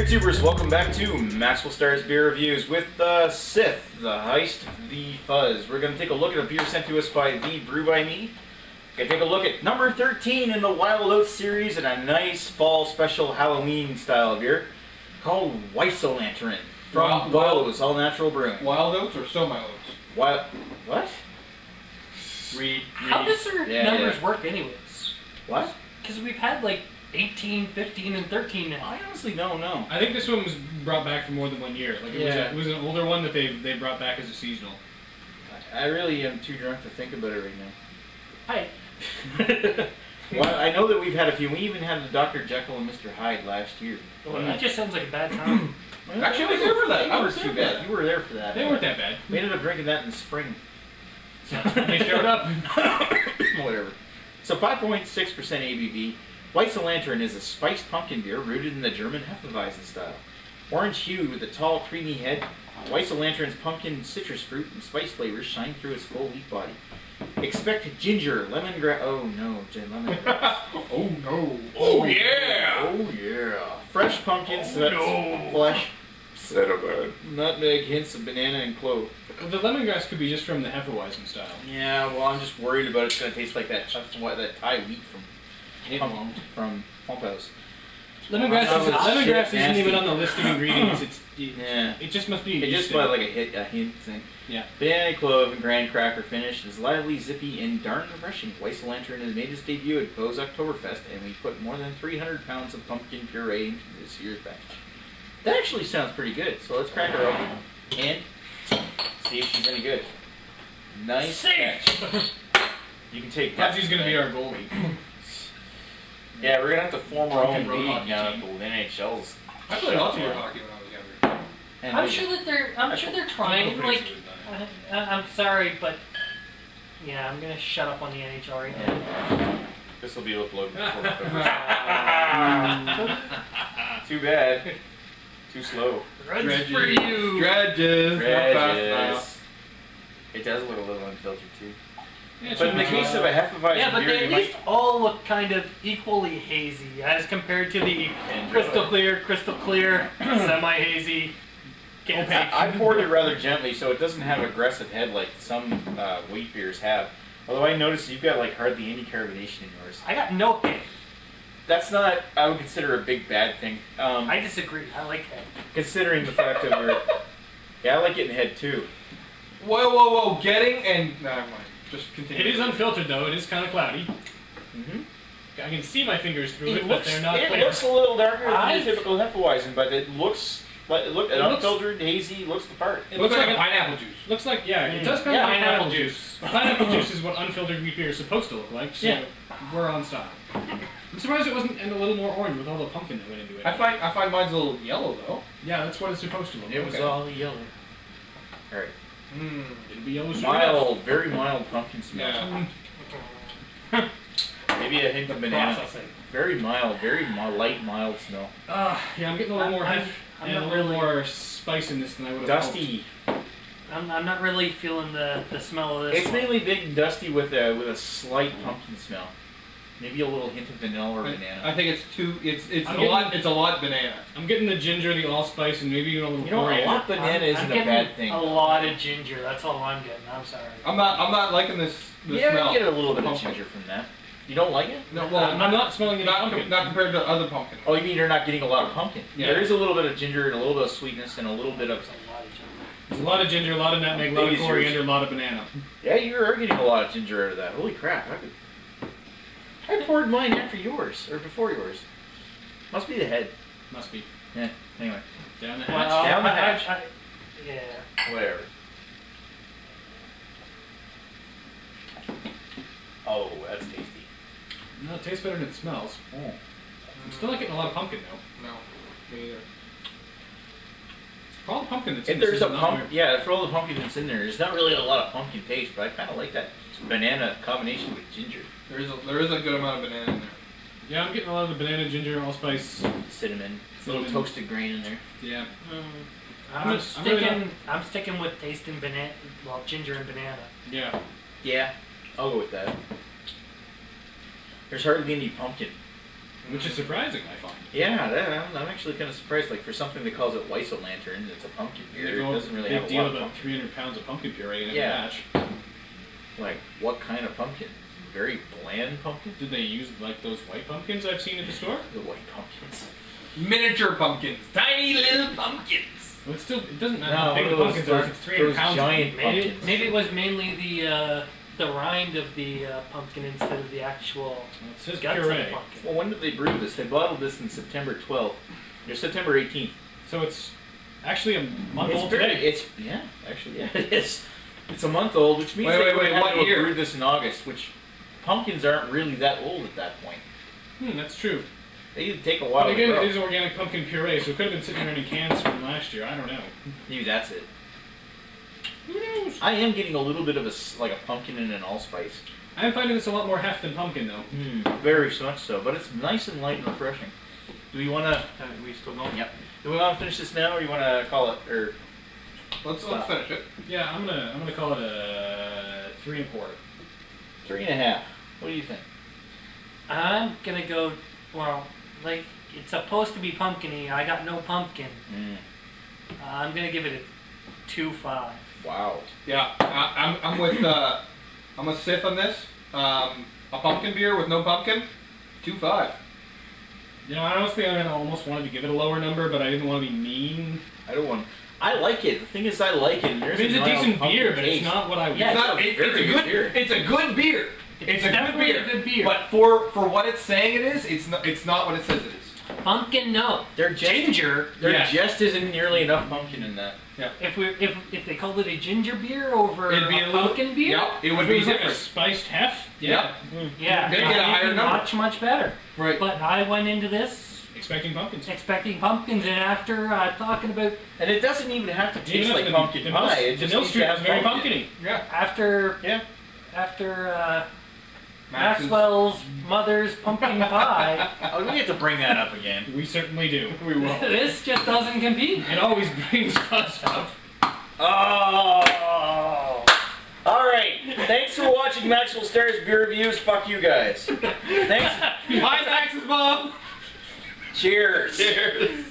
YouTubers, welcome back to Maxwell Starr's Beer Reviews with the Sith, the Heist, the Fuzz. We're going to take a look at a beer sent to us by the BrewByMe. Going to take a look at number 13 in the Wild Oats series and a nice fall special Halloween style beer called Weiss-O-Lantern from Beau's All Natural Brewing. Wild Oats or semi oats? What? Read. How does their numbers work anyways? What? Because we've had like 18, 15, and 13 now. I honestly don't know. I think this one was brought back for more than 1 year. Like it was an older one that they brought back as a seasonal. I really am too drunk to think about it right now. Hi. Well, I know that we've had a few. We even had the Dr. Jekyll and Mr. Hyde last year. Well, that just sounds like a bad time. Well, Actually, I was there for that. They weren't too bad. You were there for that. They weren't that bad. We ended up drinking that in the spring. They showed up. Whatever. So 5.6% ABV. Weiss-O-Lantern is a spiced pumpkin beer rooted in the German Hefeweizen style. Orange hued with a tall, creamy head, Weiss-O-Lantern's pumpkin, citrus fruit, and spice flavors shine through its full wheat body. Expect ginger, lemongrass. Oh no, lemongrass. Oh no. Oh yeah. Oh yeah. Fresh pumpkins, flesh, cinnamon, nutmeg, hints of banana and clove. Well, the lemongrass could be just from the Hefeweizen style. Yeah, well, I'm just worried about it's going to taste like that Thai wheat from Pump House. Lemongrass isn't even on the list of ingredients. It just must be. It just might like a hint thing. Yeah. Banana, clove, and graham cracker finish is lively, zippy, and darn refreshing. Weiss-O-Lantern has made its debut at Beau's Oktoberfest, and we put more than 300 pounds of pumpkin puree into this year's batch. That actually sounds pretty good. So let's crack her open and see if she's any good. Nice batch. You can take that. Pepsi's gonna be our goalie. Yeah, we're gonna have to form our own league now with NHLs. I played lots of your hockey when I was younger. And I'm sure they're trying. Like, I'm sorry, but yeah, I'm gonna shut up on the NHL right now. This will be uploaded before Too bad. Too slow. Grudges for you. Dredges. Dredges. It does look a little unfiltered too. Yeah, but in the case of a Hefeweizen yeah, but beer, they at least all look kind of equally hazy as compared to the crystal clear, semi-hazy. I poured it rather gently, so it doesn't have aggressive head like some wheat beers have. Although I noticed you've got like hardly any carbonation in yours. I got no head. That's not, I would consider a big bad thing. I disagree. I like head. Considering the fact that we're... Yeah, I like it in head too. Whoa. Getting and... Never mind. Just continue. It is unfiltered though. It is kind of cloudy. I can see my fingers through it, but they're not. It looks a little darker than the typical Hefeweizen, but it looks like unfiltered, hazy. Looks the part. It looks like pineapple juice. Looks like it does kind of pineapple juice. Pineapple juice is what unfiltered wheat beer is supposed to look like. So we're on style. I'm surprised it wasn't a little more orange with all the pumpkin that went into it. I find mine's a little yellow though. Yeah, that's what it's supposed to look. It was all yellow. All right. It'll be yellow. Mild, very mild pumpkin smell. Yeah. Maybe a hint of banana. Very mild, light, mild smell. Yeah, I'm getting a little more heft and a little more spice in this than I would have Dusty. I'm not really feeling the smell of this. It's mainly big and dusty with a slight pumpkin smell. Maybe a little hint of vanilla or banana. I think it's a lot banana. I'm getting the ginger, the allspice, and maybe even a little coriander. A lot banana isn't a bad thing. A lot of ginger. That's all I'm getting. I'm sorry. I'm not liking this smell. Yeah, you get a little bit of ginger from that. You don't like it? No, well, I'm not smelling any pumpkin. Not compared to other pumpkin. Oh, you mean you're not getting a lot of pumpkin? Yeah. There is a little bit of ginger and a little bit of sweetness and a little bit of... There's a lot of ginger, a lot of nutmeg, a lot of coriander, a lot of banana. Yeah, you are getting a lot of ginger out of that. Holy crap. I poured mine after yours, or before yours. Must be the head. Must be. Yeah, anyway. Down the hatch. Down the hatch. Yeah. Whatever. Oh, that's tasty. No, it tastes better than it smells. I'm still not getting a lot of pumpkin though. No, me either. For all the pumpkin that's in If this, there's a for all the pumpkin that's in there's not really a lot of pumpkin taste, but I kind of like that banana combination with ginger. There is a good amount of banana in there. Yeah, I'm getting a lot of the banana, ginger, allspice, cinnamon, little toasted grain in there. Yeah. I'm sticking with tasting banana, ginger and banana. Yeah. Yeah, I'll go with that. There's hardly any pumpkin. which is surprising, I find. Yeah, I'm actually kind of surprised. Like for something that calls it Weiss-O-Lantern, it's a pumpkin beer. It doesn't really have a deal lot of about pumpkin. 300 pounds of pumpkin puree in every Yeah. batch. Like what kind of pumpkin? Very bland pumpkin. Did they use like those white pumpkins I've seen at the store? The white pumpkins. Miniature pumpkins. Tiny little pumpkins. Well, it still it doesn't matter No, how big the those- pumpkins are. If it's 300 those pounds. giant Maybe, pumpkins. maybe it was mainly the rind of the pumpkin instead of the actual Well, it says guts of the puree, pumpkin. Well, when did they brew this? They bottled this in September 12th. Or September 18th. so it's actually a month It's old very, today. it's yeah, actually yeah, it is. It's a month old, which means Wait, they wait, would wait, have what to have year? brewed this in August, which pumpkins aren't really that old at that point. That's true. They take a while But to again, grow. it is organic pumpkin puree, so it could have been sitting there in cans from last year. I don't know. Maybe that's it. Who knows? I am getting a little bit of like a pumpkin and an allspice. I'm finding this a lot more heft than pumpkin, though. Very much so, but it's nice and light and refreshing. Do we want to? We still going? Yep. Do we want to finish this now, or you want to call it? Or Let's Stop. finish it. Yeah, I'm gonna call it a 3 1/4. 3.5? What do you think? I'm gonna go. Well, like it's supposed to be pumpkin-y. I got no pumpkin. I'm gonna give it a 2.5. Wow. Yeah, I'm with Sith on this. A pumpkin beer with no pumpkin, 2.5. You know, honestly, I almost wanted to give it a lower number, but I didn't want to be mean. I don't want. I like it. The thing is, I like it. There's It's a mild decent pumpkin beer, but taste. it's not what I would. Yeah, It's not. it's a It's very a good good beer. It's a good beer. It's a good definitely beer. a good beer. But for what it's saying it is, it's not what it says it is. Pumpkin, no. They're just, Ginger. There Yeah. just isn't nearly enough pumpkin in that. If they called it a ginger beer over It'd be a little pumpkin beer, Yep, it would If be it was like a different. spiced heft. Yeah. yeah, They'd get a it'd higher be number. much better. Right. But I went into this Expecting pumpkins. expecting pumpkins, and after talking about And it doesn't even have to taste Even like if pumpkin pie. It The just Mill needs Street to was have very pumpkin. pumpkin-y. Yeah. after Yeah. Maxwell's mother's pumpkin pie, Oh, we have to bring that up again. We certainly do. We will. this just doesn't compete. It always brings us up. Oh. All right. Thanks for watching Maxwell Starr's beer reviews. Fuck you guys. Thanks. Hi, Max's mom. Cheers. Cheers.